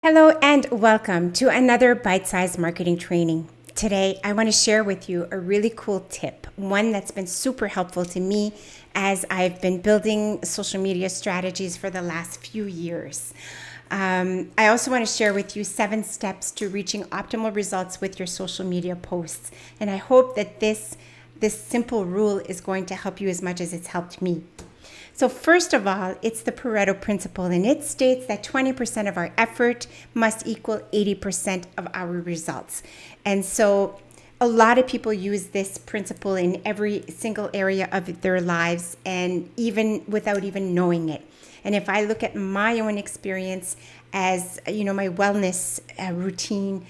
Hello and welcome to another bite-sized marketing training. Today, I want to share with you a really cool tip, one that's been super helpful to me as I've been building social media strategies for the last few years. I also want to share with you 7 steps to reaching optimal results with your social media posts. And I hope that this simple rule is going to help you as much as it's helped me. So first of all, it's the Pareto principle, and it states that 20% of our effort must equal 80% of our results. And so a lot of people use this principle in every single area of their lives, and even without even knowing it. And if I look at my own experience as, my wellness routine,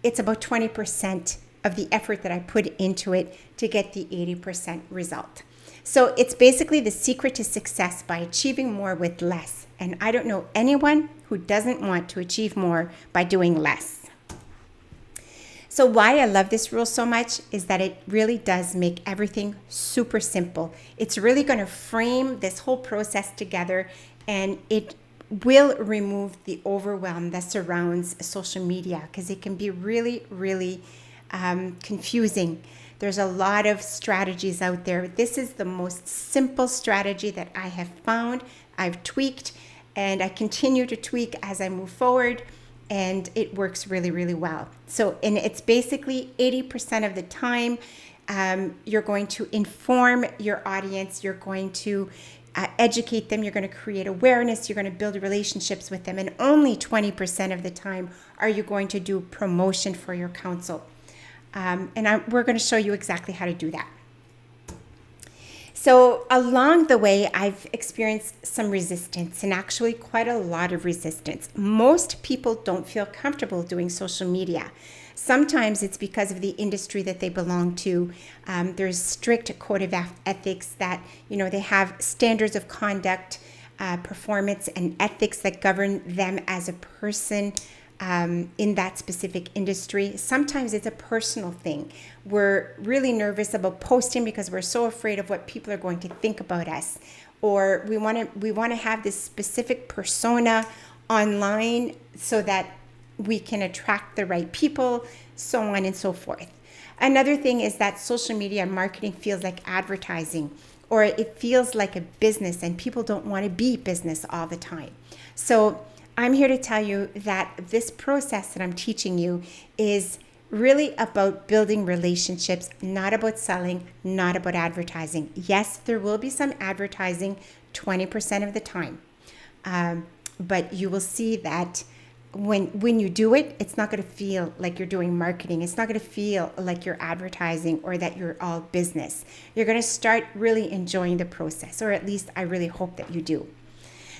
it's about 20% of the effort that I put into it to get the 80% result. So it's basically the secret to success by achieving more with less. And I don't know anyone who doesn't want to achieve more by doing less. So why I love this rule so much is that it really does make everything super simple. It's really going to frame this whole process together, and it will remove the overwhelm that surrounds social media, because it can be really, really confusing. There's a lot of strategies out there. This is the most simple strategy that I have found. I've tweaked and I continue to tweak as I move forward, and it works really, really well. So, and it's basically 80% of the time you're going to inform your audience, you're going to educate them, you're going to create awareness, you're going to build relationships with them, and only 20% of the time are you going to do promotion for your council. We're going to show you exactly how to do that. So along the way, I've experienced some resistance, and actually quite a lot of resistance. Most people don't feel comfortable doing social media. Sometimes it's because of the industry that they belong to. There's strict code of ethics that, they have standards of conduct, performance, and ethics that govern them as a person in that specific industry. Sometimes it's a personal thing. We're really nervous about posting because we're so afraid of what people are going to think about us, or we want to have this specific persona online so that we can attract the right people, so on and so forth. Another thing is that social media marketing feels like advertising, or it feels like a business, and people don't want to be business all the time. So I'm here to tell you that this process that I'm teaching you is really about building relationships, not about selling, not about advertising. Yes, there will be some advertising 20% of the time, but you will see that when you do it, it's not going to feel like you're doing marketing. It's not going to feel like you're advertising or that you're all business. You're going to start really enjoying the process, or at least I really hope that you do.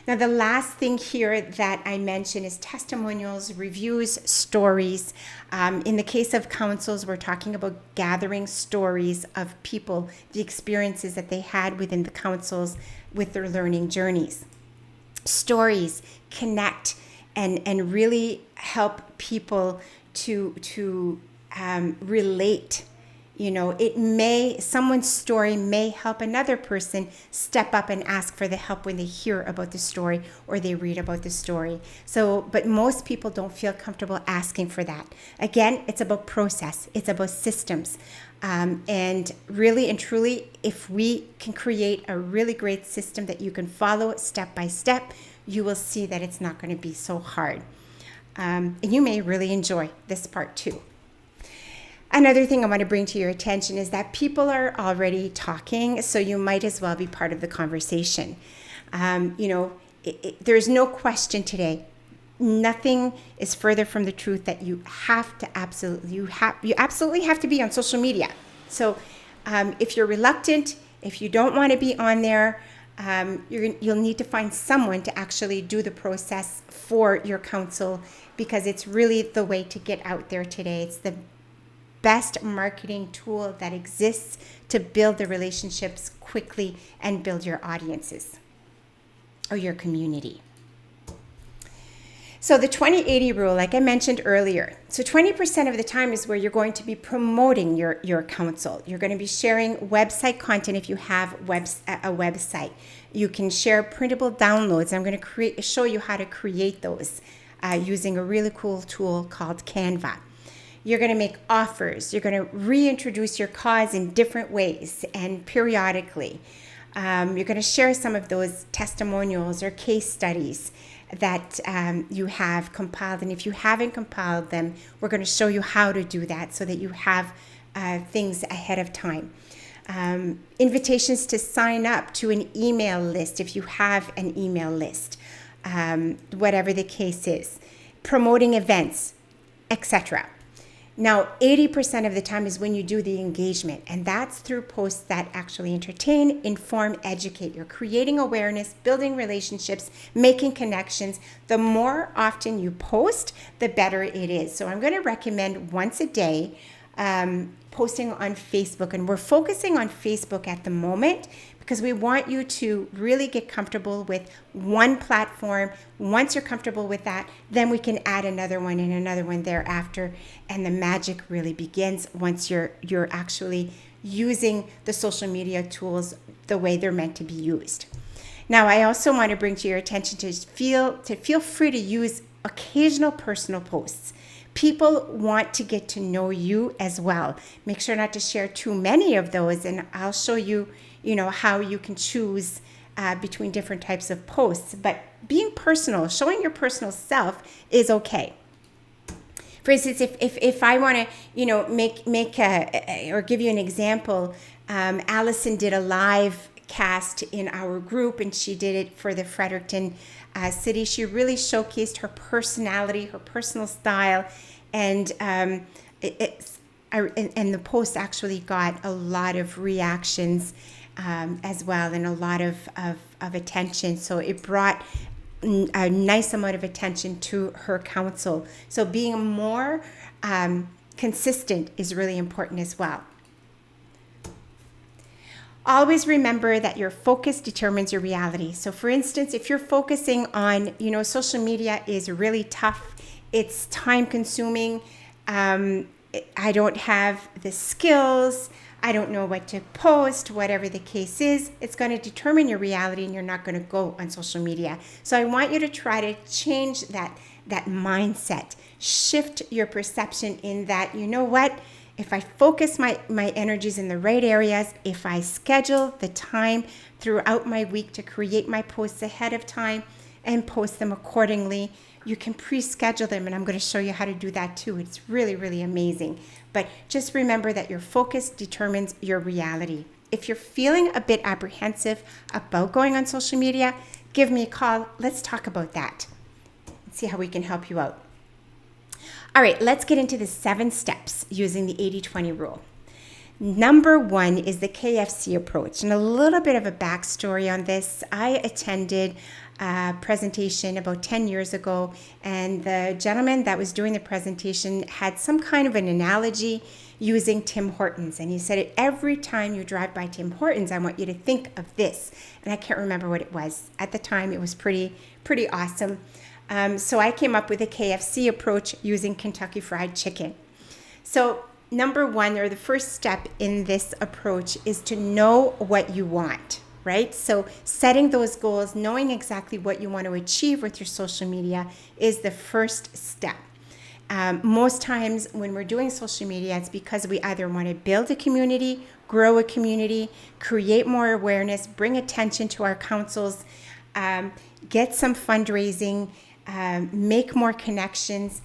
Now, the last thing here that I mention is testimonials, reviews, stories. In the case of councils, we're talking about gathering stories of people, the experiences that they had within the councils with their learning journeys. Stories connect and really help people to relate. Someone's story may help another person step up and ask for the help when they hear about the story or they read about the story. But most people don't feel comfortable asking for that. Again, it's about process. It's about systems. And really and truly, if we can create a really great system that you can follow step by step, you will see that it's not going to be so hard. And you may really enjoy this part too. Another thing I want to bring to your attention is that people are already talking, so you might as well be part of the conversation. There's no question today. Nothing is further from the truth that you absolutely have to be on social media. So if you're reluctant, if you don't want to be on there, you'll need to find someone to actually do the process for your council, because it's really the way to get out there today. It's the best marketing tool that exists to build the relationships quickly and build your audiences or your community. So the 20-80 rule, like I mentioned earlier, so 20% of the time is where you're going to be promoting your council. You're going to be sharing website content if you have a website. You can share printable downloads. I'm going to show you how to create those. using a really cool tool called Canva. You're going to make offers. You're going to reintroduce your cause in different ways and periodically. You're going to share some of those testimonials or case studies that you have compiled. And if you haven't compiled them, we're going to show you how to do that so that you have things ahead of time. Invitations to sign up to an email list if you have an email list, whatever the case is. Promoting events, etc. Now, 80% of the time is when you do the engagement, and that's through posts that actually entertain, inform, educate. You're creating awareness, building relationships, making connections. The more often you post, the better it is. So I'm going to recommend once a day posting on Facebook, and we're focusing on Facebook at the moment because we want you to really get comfortable with one platform. Once you're comfortable with that, then we can add another one and another one thereafter, and the magic really begins once you're actually using the social media tools the way they're meant to be used. Now, I also want to bring to your attention to feel free to use occasional personal posts. People want to get to know you as well. Make sure not to share too many of those, and I'll show you, how you can choose between different types of posts. But being personal, showing your personal self is okay. For instance, if I want to, make or give you an example, Allison did a live cast in our group, and she did it for the Fredericton city. She really showcased her personality, her personal style, and the post actually got a lot of reactions as well, and a lot of attention. So it brought a nice amount of attention to her council. So being more consistent is really important as well. Always remember that your focus determines your reality. So for instance, if you're focusing on, social media is really tough, it's time consuming, I don't have the skills, I don't know what to post, whatever the case is, it's going to determine your reality and you're not going to go on social media. So I want you to try to change that mindset, shift your perception in that, if I focus my energies in the right areas, if I schedule the time throughout my week to create my posts ahead of time and post them accordingly, you can pre-schedule them, and I'm going to show you how to do that too. It's really, really amazing. But just remember that your focus determines your reality. If you're feeling a bit apprehensive about going on social media, give me a call. Let's talk about that and see how we can help you out. All right, let's get into the 7 steps using the 80-20 rule. Number 1 is the KFC approach. And a little bit of a backstory on this. I attended a presentation about 10 years ago, and the gentleman that was doing the presentation had some kind of an analogy using Tim Hortons. And he said, every time you drive by Tim Hortons, I want you to think of this. And I can't remember what it was. At the time, it was pretty awesome. So I came up with a KFC approach using Kentucky Fried Chicken. So number 1, or the first step in this approach, is to know what you want, right? So setting those goals, knowing exactly what you want to achieve with your social media is the first step. Most times when we're doing social media, it's because we either want to build a community, grow a community, create more awareness, bring attention to our councils, get some fundraising, make more connections,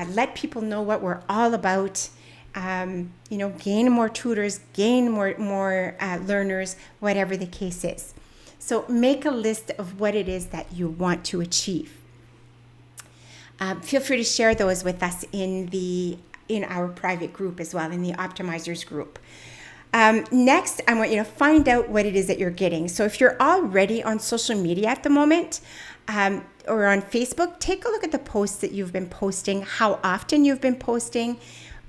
let people know what we're all about, gain more tutors, gain more learners, whatever the case is. So make a list of what it is that you want to achieve. Feel free to share those with us in our private group as well, in the Optimizers group. Next, I want you to find out what it is that you're getting. So if you're already on social media at the moment, or on Facebook, take a look at the posts that you've been posting, how often you've been posting,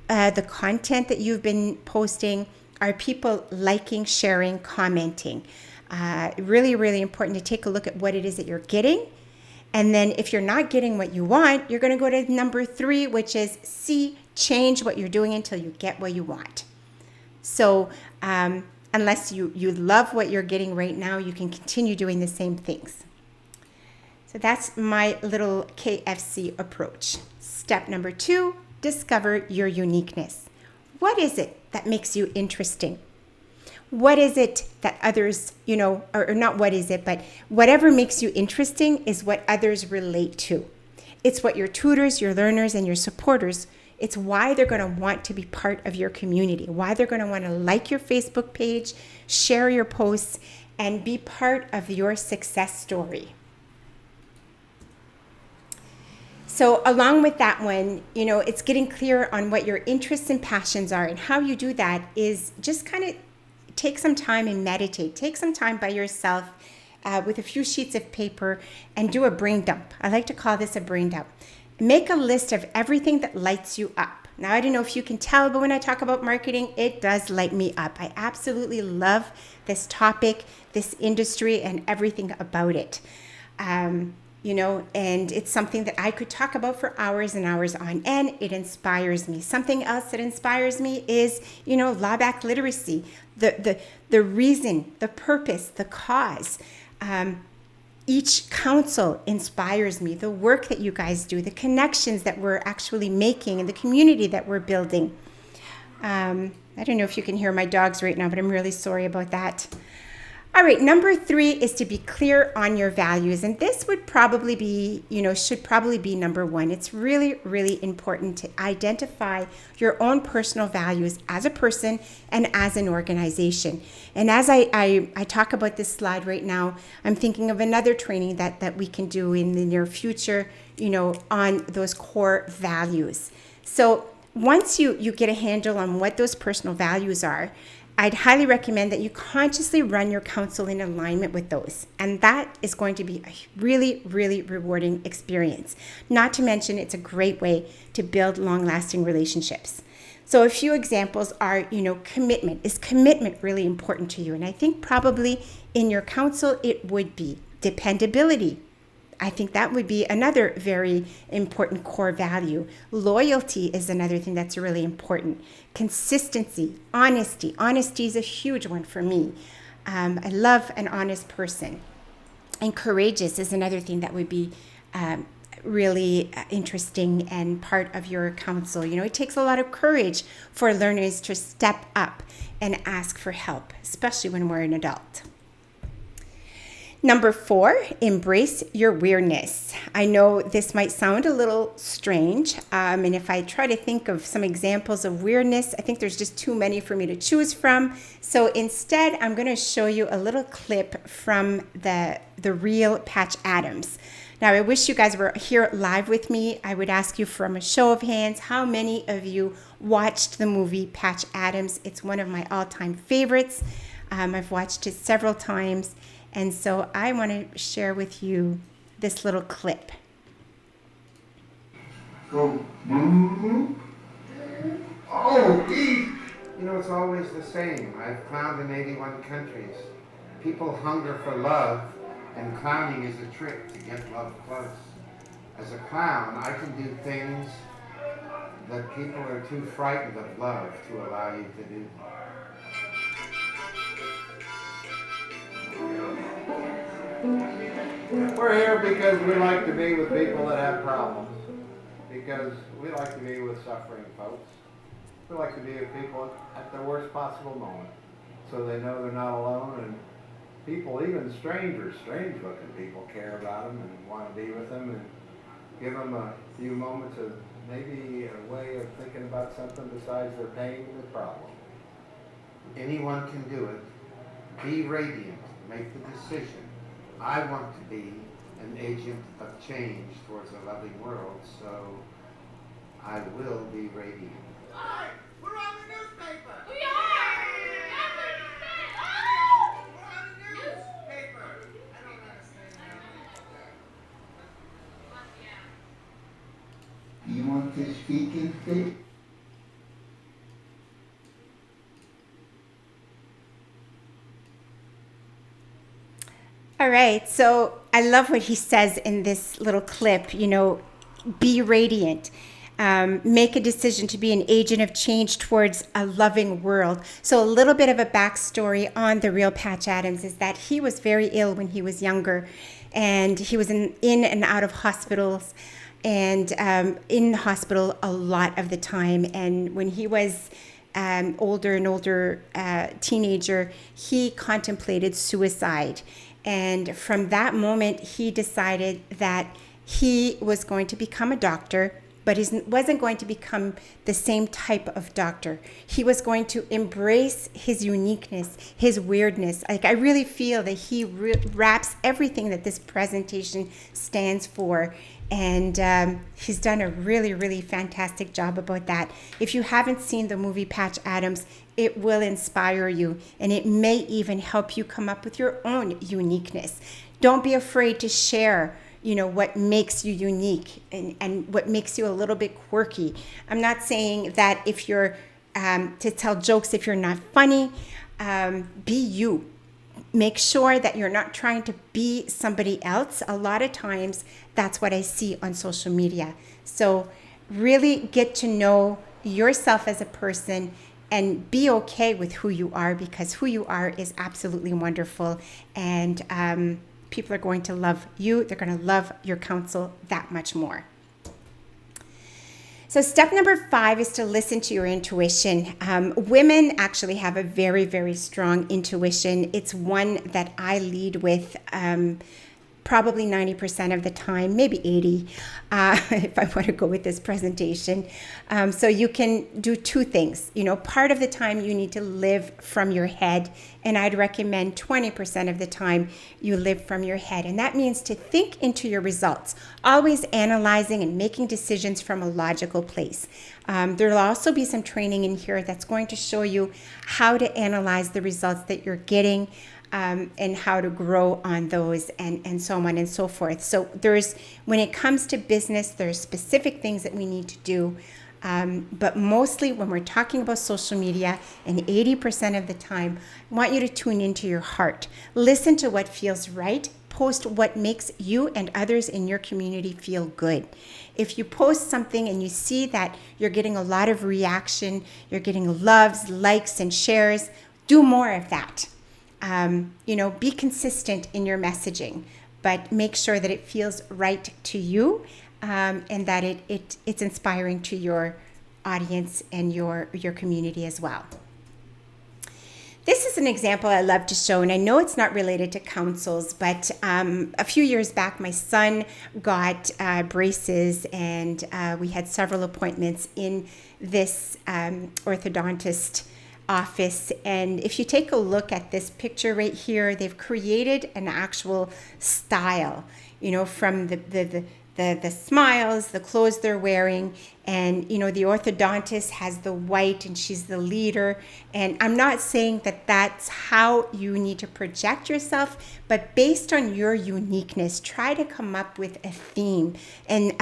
the content that you've been posting. Are people liking, sharing, commenting? Really, really important to take a look at what it is that you're getting. And then if you're not getting what you want, you're going to go to number 3, which is change what you're doing until you get what you want. So unless you love what you're getting right now, you can continue doing the same things. So that's my little KFC approach. Step number 2, discover your uniqueness. What is it that makes you interesting? What is it that others, or not what is it, but whatever makes you interesting is what others relate to. It's what your tutors, your learners, and your supporters, it's why they're going to want to be part of your community, why they're going to want to like your Facebook page, share your posts, and be part of your success story. So along with that one, it's getting clear on what your interests and passions are, and how you do that is just kind of take some time and meditate. Take some time by yourself with a few sheets of paper and do a brain dump. I like to call this a brain dump. Make a list of everything that lights you up. Now, I don't know if you can tell, but when I talk about marketing, it does light me up. I absolutely love this topic, this industry, and everything about it. And it's something that I could talk about for hours and hours on end. It inspires me. Something else that inspires me is, LABAC literacy, the reason, the purpose, the cause. Each council inspires me. The work that you guys do, the connections that we're actually making, and the community that we're building. I don't know if you can hear my dogs right now, but I'm really sorry about that. All right, number 3 is to be clear on your values. And this would probably be, should probably be number 1. It's really, really important to identify your own personal values as a person and as an organization. And as I talk about this slide right now, I'm thinking of another training that we can do in the near future, on those core values. So once you get a handle on what those personal values are, I'd highly recommend that you consciously run your council in alignment with those. And that is going to be a really, really rewarding experience. Not to mention, it's a great way to build long-lasting relationships. So a few examples are, commitment. Is commitment really important to you? And I think probably in your council, it would be. Dependability. I think that would be another very important core value. Loyalty is another thing that's really important. Consistency, honesty. Honesty is a huge one for me. I love an honest person. And courageous is another thing that would be really interesting and part of your council. It takes a lot of courage for learners to step up and ask for help, especially when we're an adult. Number 4, embrace your weirdness. I know this might sound a little strange, and if I try to think of some examples of weirdness, I think there's just too many for me to choose from. So instead, I'm going to show you a little clip from the real Patch Adams. Now, I wish you guys were here live with me. I would ask you from a show of hands, how many of you watched the movie Patch Adams? It's one of my all-time favorites. I've watched it several times. And so I want to share with you this little clip. Go, boo. Oh, geez. It's always the same. I've clowned in 81 countries. People hunger for love, and clowning is a trick to get love close. As a clown, I can do things that people are too frightened of love to allow you to do. We're here because we like to be with people that have problems, because we like to be with suffering folks. We like to be with people at their worst possible moment, so they know they're not alone, and people, even strangers, strange-looking people, care about them and want to be with them and give them a few moments of maybe a way of thinking about something besides their pain and their problem. Anyone can do it. Be radiant. Make the decision. I want to be an agent of change towards a loving world, so I will be radiant. Hi, we're on the newspaper. We are! We're on the newspaper. I don't understand that. You want to speak in faith? All right, so I love what he says in this little clip, be radiant. Make a decision to be an agent of change towards a loving world. So a little bit of a backstory on the real Patch Adams is that he was very ill when he was younger. and he was in and out of hospitals, and in the hospital a lot of the time. And when he was older and older teenager, he contemplated suicide. And from that moment, he decided that he was going to become a doctor, but he wasn't going to become the same type of doctor. He was going to embrace his uniqueness, his weirdness. Like, I really feel that he wraps everything that this presentation stands for. And he's done a really, really fantastic job about that. If you haven't seen the movie Patch Adams, it will inspire you, and it may even help you come up with your own uniqueness. Don't be afraid to share, what makes you unique and what makes you a little bit quirky. I'm not saying that if you're to tell jokes if you're not funny. Be you. Make sure that you're not trying to be somebody else. A lot of times that's what I see on social media. So really get to know yourself as a person and be okay with who you are, because who you are is absolutely wonderful. And people are going to love you. They're going to love your counsel that much more. So step number 5 is to listen to your intuition. Women actually have a very, very strong intuition. It's one that I lead with probably 90% of the time, maybe 80, if I want to go with this presentation. So you can do 2 things. Part of the time you need to live from your head, and I'd recommend 20% of the time you live from your head. And that means to think into your results, always analyzing and making decisions from a logical place. There'll also be some training in here that's going to show you how to analyze the results that you're getting, and how to grow on those, and so on and so forth. So when it comes to business, there's specific things that we need to do. But mostly when we're talking about social media, and 80% of the time, I want you to tune into your heart. Listen to what feels right. Post what makes you and others in your community feel good. If you post something and you see that you're getting a lot of reaction, you're getting loves, likes, and shares, do more of that. Be consistent in your messaging, but make sure that it feels right to you, and that it's inspiring to your audience and your community as well. This is an example I love to show, and I know it's not related to counsels, but a few years back, my son got braces, and we had several appointments in this orthodontist office. And if you take a look at this picture right here, they've created an actual style, from the smiles, the clothes they're wearing. And, the orthodontist has the white, and she's the leader. And I'm not saying that that's how you need to project yourself, but based on your uniqueness, try to come up with a theme. And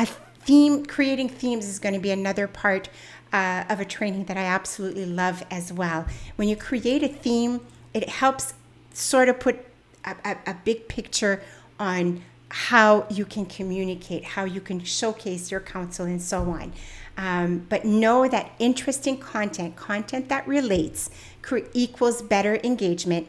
creating themes is going to be another part of a training that I absolutely love as well. When you create a theme, it helps sort of put a big picture on how you can communicate, how you can showcase your counsel, and so on. But know that interesting content that relates, equals better engagement.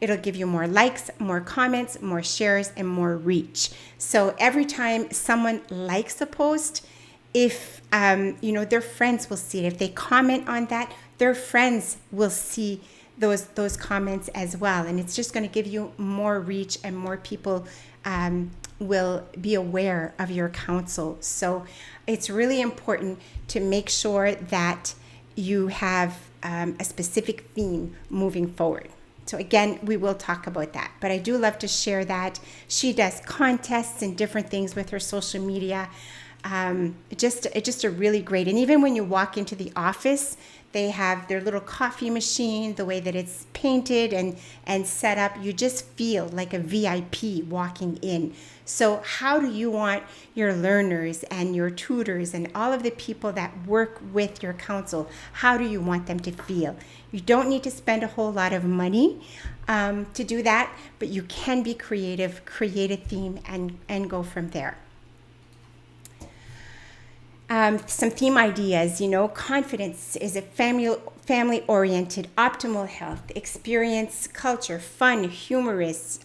It'll give you more likes, more comments, more shares, and more reach. So every time someone likes a post, if their friends will see it. If they comment on that, their friends will see those comments as well. And it's just going to give you more reach, and more people will be aware of your counsel. So it's really important to make sure that you have a specific theme moving forward. So again, we will talk about that, but I do love to share that. She does contests and different things with her social media. Just a really great. And even when you walk into the office, they have their little coffee machine, the way that it's painted and set up, you just feel like a VIP walking in. So how do you want your learners and your tutors and all of the people that work with your counsel, how do you want them to feel? You don't need to spend a whole lot of money to do that, but you can be creative, create a theme, and go from there. Some theme ideas, confidence is a family-oriented, optimal health, experience, culture, fun, humorous,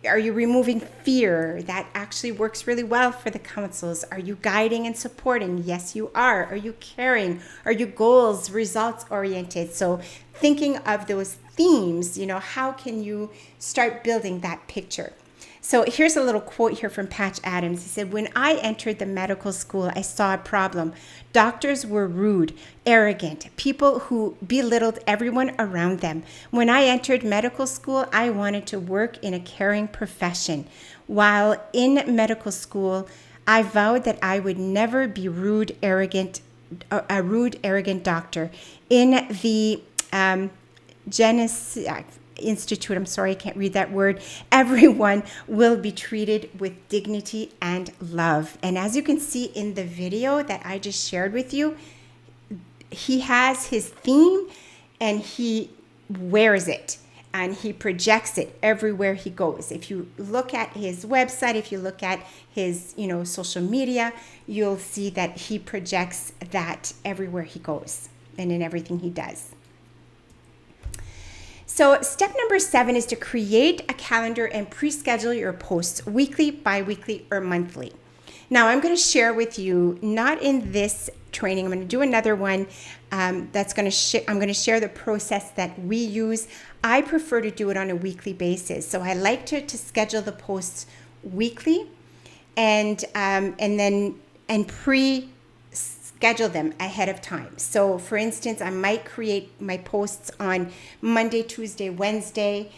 Are you removing fear? That actually works really well for the councils. Are you guiding and supporting? Yes, you are. Are you caring? Are you goals, results oriented? So thinking of those themes, how can you start building that picture? So here's a little quote here from Patch Adams. He said, "When I entered the medical school, I saw a problem. Doctors were rude, arrogant, people who belittled everyone around them. When I entered medical school, I wanted to work in a caring profession. While in medical school, I vowed that I would never be a rude, arrogant doctor. In the Institute, I'm sorry, I can't read that word, everyone will be treated with dignity and love." And as you can see in the video that I just shared with you, he has his theme and he wears it and he projects it everywhere he goes. If you look at his website, if you look at his, social media, you'll see that he projects that everywhere he goes and in everything he does. So step number 7 is to create a calendar and pre-schedule your posts weekly, bi-weekly, or monthly. Now I'm going to share with you, not in this training, I'm going to do another one I'm going to share the process that we use. I prefer to do it on a weekly basis. So I like to schedule the posts weekly and schedule them ahead of time. So for instance, I might create my posts on Monday, Tuesday, Wednesday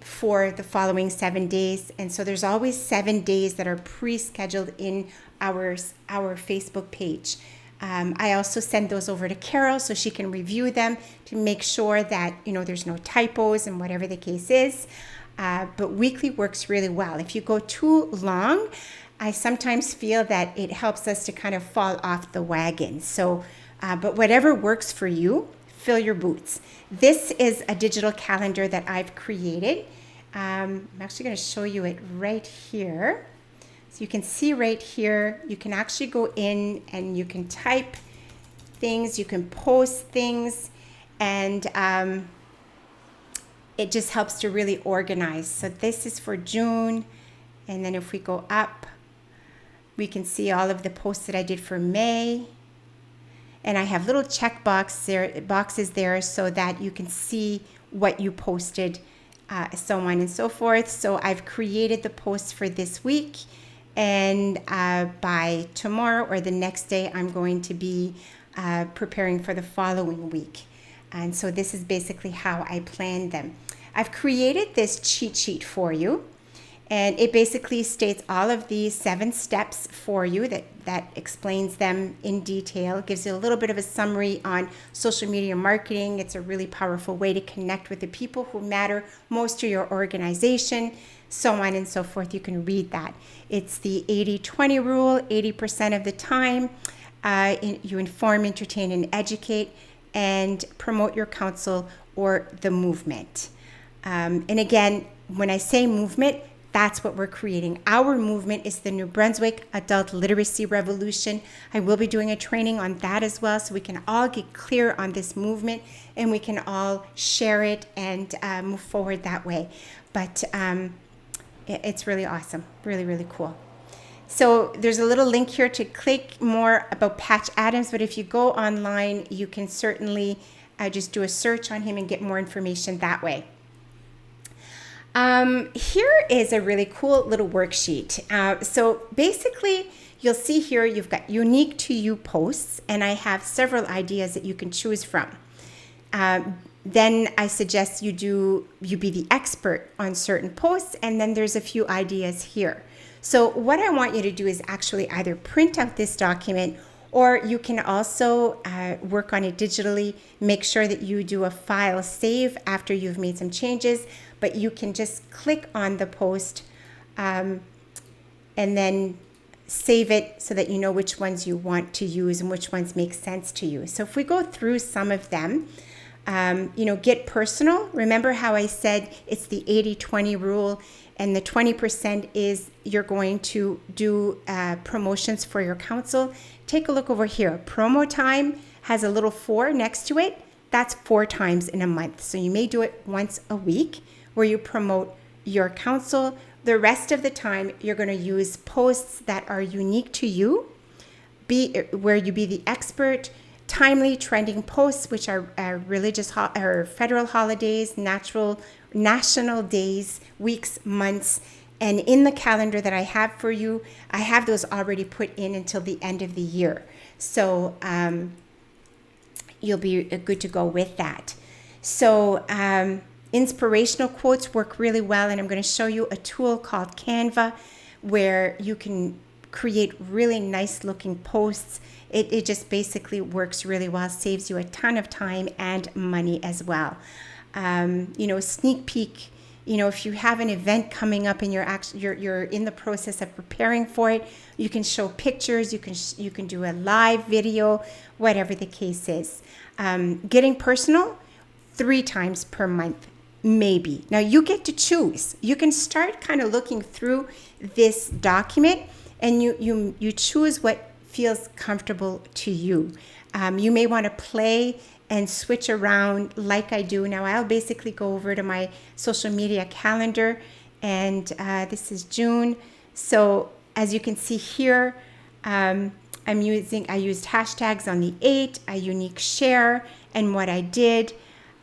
for the following 7 days. And so there's always 7 days that are pre-scheduled in our Facebook page. I also send those over to Carol so she can review them to make sure that, there's no typos and whatever the case is. But weekly works really well. If you go too long, I sometimes feel that it helps us to kind of fall off the wagon. So, but whatever works for you, fill your boots. This is a digital calendar that I've created. I'm actually going to show you it right here. So you can see right here, you can actually go in and you can type things, you can post things, and it just helps to really organize. So this is for June. And then if we go up, we can see all of the posts that I did for May. And I have little boxes there so that you can see what you posted, so on and so forth. So I've created the posts for this week. And by tomorrow or the next day, I'm going to be preparing for the following week. And so this is basically how I planned them. I've created this cheat sheet for you. And it basically states all of these 7 steps for you that explains them in detail, gives you a little bit of a summary on social media marketing. It's a really powerful way to connect with the people who matter most to your organization, so on and so forth. You can read that. It's the 80-20 rule. 80% of the time, you inform, entertain, and educate, and promote your council or the movement. And again, when I say movement, that's what we're creating. Our movement is the New Brunswick Adult Literacy Revolution. I will be doing a training on that as well, so we can all get clear on this movement and we can all share it and move forward that way. But it's really awesome, really, really cool. So there's a little link here to click more about Patch Adams, but if you go online, you can certainly just do a search on him and get more information that way. Here is a really cool little worksheet. So basically, you'll see here you've got unique to you posts, and I have several ideas that you can choose from. Then I suggest you be the expert on certain posts, and then there's a few ideas here. So what I want you to do is actually either print out this document, or you can also work on it digitally. Make sure that you do a file save after you've made some changes, but you can just click on the post and then save it so that you know which ones you want to use and which ones make sense to you. So if we go through some of them, get personal. Remember how I said it's the 80-20 rule, and the 20% is you're going to do promotions for your council. Take a look over here. Promo time has a little 4 next to it. That's 4 times in a month. So you may do it once a week where you promote your council. The rest of the time, you're going to use posts that are unique to you, where you be the expert, timely trending posts, which are religious or federal holidays, national days, weeks, months. And in the calendar that I have for you, I have those already put in until the end of the year. So you'll be good to go with that. So inspirational quotes work really well. And I'm going to show you a tool called Canva where you can create really nice looking posts. It just basically works really well, saves you a ton of time and money as well. Sneak peek. If you have an event coming up and you're in the process of preparing for it, you can show pictures, you can do a live video, whatever the case is. Getting personal, 3 times per month, maybe. Now you get to choose. You can start kind of looking through this document and you choose what feels comfortable to you. You may want to play and switch around like I do. Now I'll basically go over to my social media calendar, and this is June. So as you can see here, I used hashtags on the 8, a unique share, and what I did.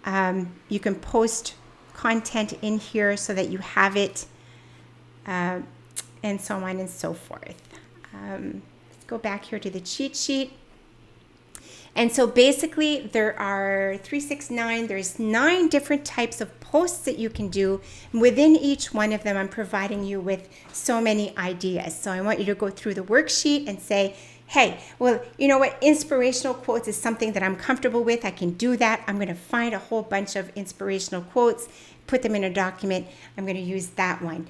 You can post content in here so that you have it, and so on and so forth. Let's go back here to the cheat sheet. And so basically there are 369, there's 9 different types of posts that you can do. Within each one of them, I'm providing you with so many ideas. So I want you to go through the worksheet and say, hey, well, you know what? Inspirational quotes is something that I'm comfortable with. I can do that. I'm going to find a whole bunch of inspirational quotes, put them in a document. I'm going to use that one.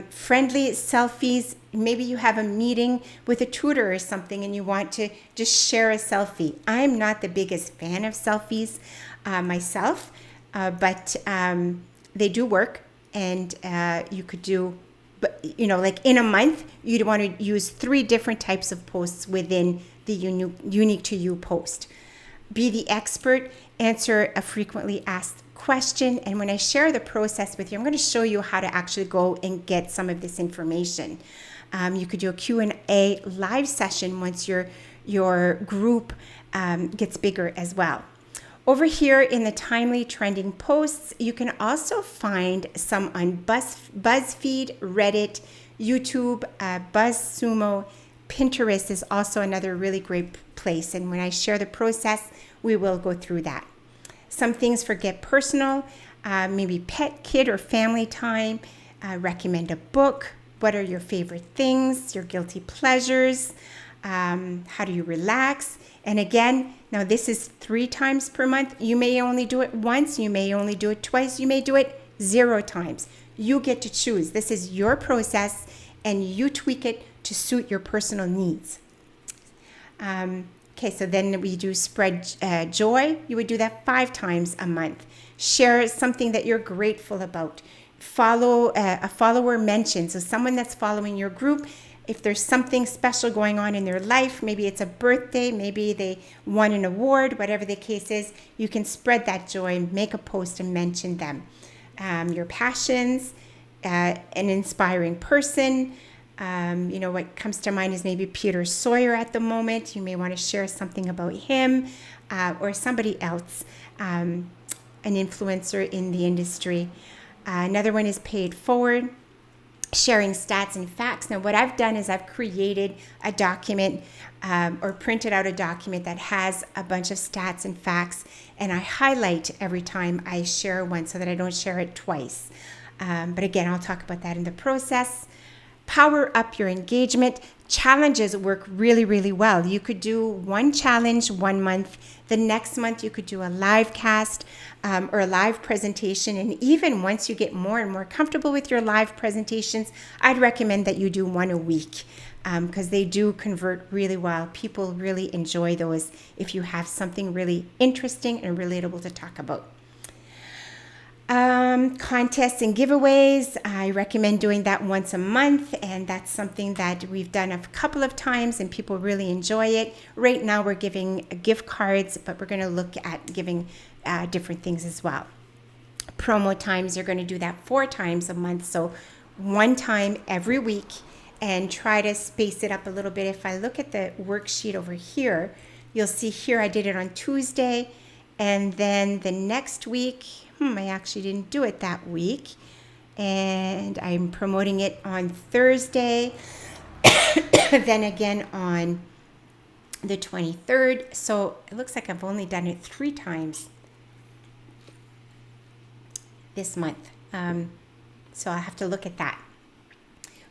Friendly selfies. Maybe you have a meeting with a tutor or something and you want to just share a selfie. I'm not the biggest fan of selfies myself, but they do work, and you could do, but like in a month, you'd want to use 3 different types of posts within the unique to you post. Be the expert, answer a frequently asked question. And when I share the process with you, I'm going to show you how to actually go and get some of this information. You could do a Q&A live session once your group gets bigger as well. Over here in the timely trending posts, you can also find some on BuzzFeed, Reddit, YouTube, BuzzSumo. Pinterest is also another really great place. And when I share the process, we will go through that. Some things for get personal, maybe pet, kid, or family time. Recommend a book. What are your favorite things? Your guilty pleasures? How do you relax? And again, now this is 3 times per month. You may only do it once. You may only do it twice. You may do it 0 times. You get to choose. This is your process, and you tweak it to suit your personal needs. Okay, so then we do spread joy. You would do that 5 times a month. Share something that you're grateful about. Follow a follower mention. So someone that's following your group, if there's something special going on in their life, maybe it's a birthday, maybe they won an award, whatever the case is, you can spread that joy and make a post and mention them. Your passions, an inspiring person. What comes to mind is maybe Peter Sawyer at the moment. You may want to share something about him or somebody else, an influencer in the industry. Another one is pay it forward, sharing stats and facts. Now, what I've done is I've created a document or printed out a document that has a bunch of stats and facts, and I highlight every time I share one so that I don't share it twice. But again, I'll talk about that in the process. Power up your engagement. Challenges work really, really well. You could do one challenge 1 month. The next month, you could do a live cast or a live presentation. And even once you get more and more comfortable with your live presentations, I'd recommend that you do 1 a week because they do convert really well. People really enjoy those if you have something really interesting and relatable to talk about. Contests and giveaways. I recommend doing that once a month, and that's something that we've done a couple of times and people really enjoy it. Right now we're giving gift cards, but we're going to look at giving different things as well. promo times, you're going to do that 4 times a month. So 1 time every week, and try to space it up a little bit. If I look at the worksheet over here, you'll see here I did it on Tuesday, and then the next week, I actually didn't do it that week, and I'm promoting it on Thursday, then again on the 23rd. So it looks like I've only done it 3 times this month. So I'll have to look at that.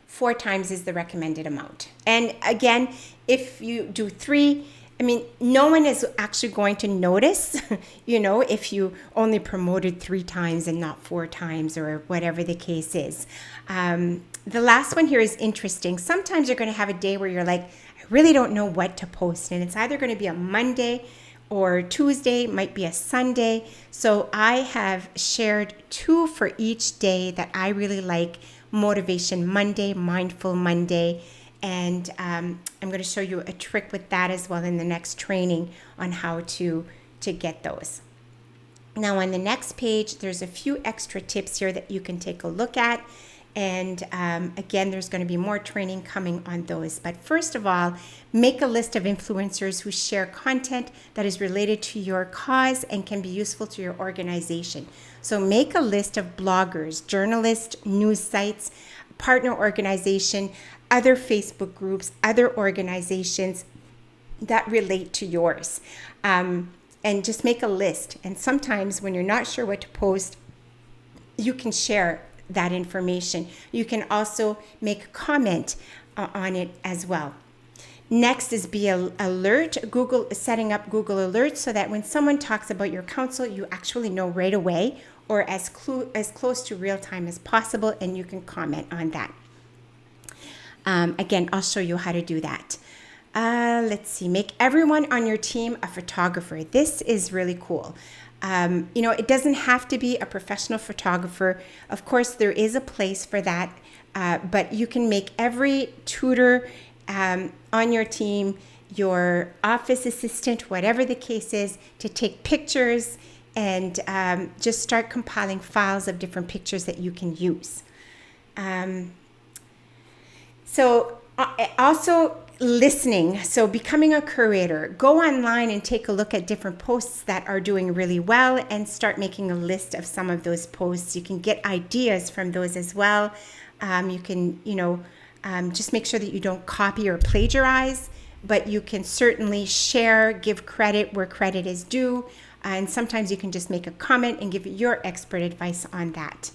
4 times is the recommended amount. And again, if you do 3, no one is actually going to notice, if you only promoted 3 times and not 4 times or whatever the case is. The last one here is interesting. Sometimes you're going to have a day where you're like, I really don't know what to post. And it's either going to be a Monday or Tuesday, might be a Sunday. So I have shared 2 for each day that I really like. Motivation Monday, Mindful Monday. And I'm going to show you a trick with that as well in the next training on how to get those. Now on the next page, there's a few extra tips here that you can take a look at. And again, there's going to be more training coming on those. But first of all, make a list of influencers who share content that is related to your cause and can be useful to your organization. So make a list of bloggers, journalists, news sites, partner organization, other Facebook groups, other organizations that relate to yours. And just make a list. And sometimes when you're not sure what to post, you can share that information. You can also make a comment on it as well. Next is be alert. Setting up Google Alerts so that when someone talks about your council, you actually know right away, or as close to real time as possible, and you can comment on that. Again, I'll show you how to do that. Let's see. Make everyone on your team a photographer. This is really cool. It doesn't have to be a professional photographer. Of course, there is a place for that, but you can make every tutor on your team, your office assistant, whatever the case is, to take pictures and just start compiling files of different pictures that you can use. So also listening. So becoming a curator, go online and take a look at different posts that are doing really well and start making a list of some of those posts. You can get ideas from those as well. You can, just make sure that you don't copy or plagiarize, but you can certainly share, give credit where credit is due. And sometimes you can just make a comment and give your expert advice on that.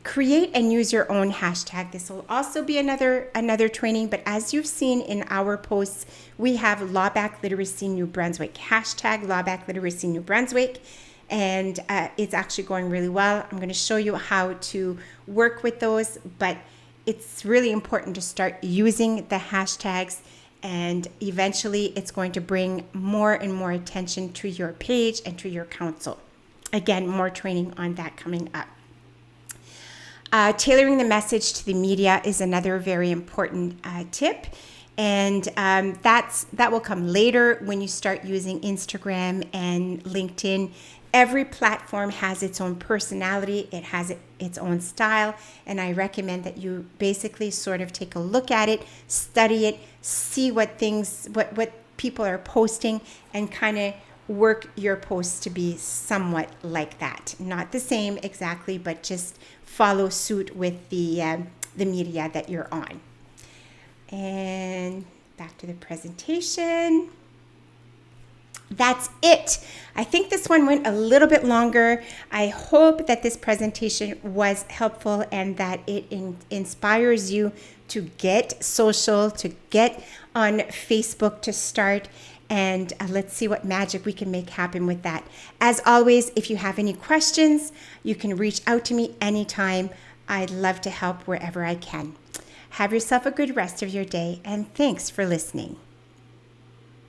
Create and use your own hashtag. This will also be another training, but as you've seen in our posts, we have Lawback Literacy New Brunswick, hashtag Lawback Literacy New Brunswick, and it's actually going really well. I'm going to show you how to work with those, but it's really important to start using the hashtags, and eventually it's going to bring more and more attention to your page and to your council. Again, more training on that coming up. Tailoring the message to the media is another very important tip, and that will come later when you start using Instagram and LinkedIn. Every platform has its own personality, it has its own style, and I recommend that you basically sort of take a look at it, study it, see what people are posting, and kind of work your posts to be somewhat like that. Not the same exactly, but just follow suit with the media that you're on. And back to the presentation. That's it. I think this one went a little bit longer. I hope that this presentation was helpful and that it inspires you to get social, to get on Facebook to start. And let's see what magic we can make happen with that. As always, if you have any questions, you can reach out to me anytime. I'd love to help wherever I can. Have yourself a good rest of your day, and thanks for listening.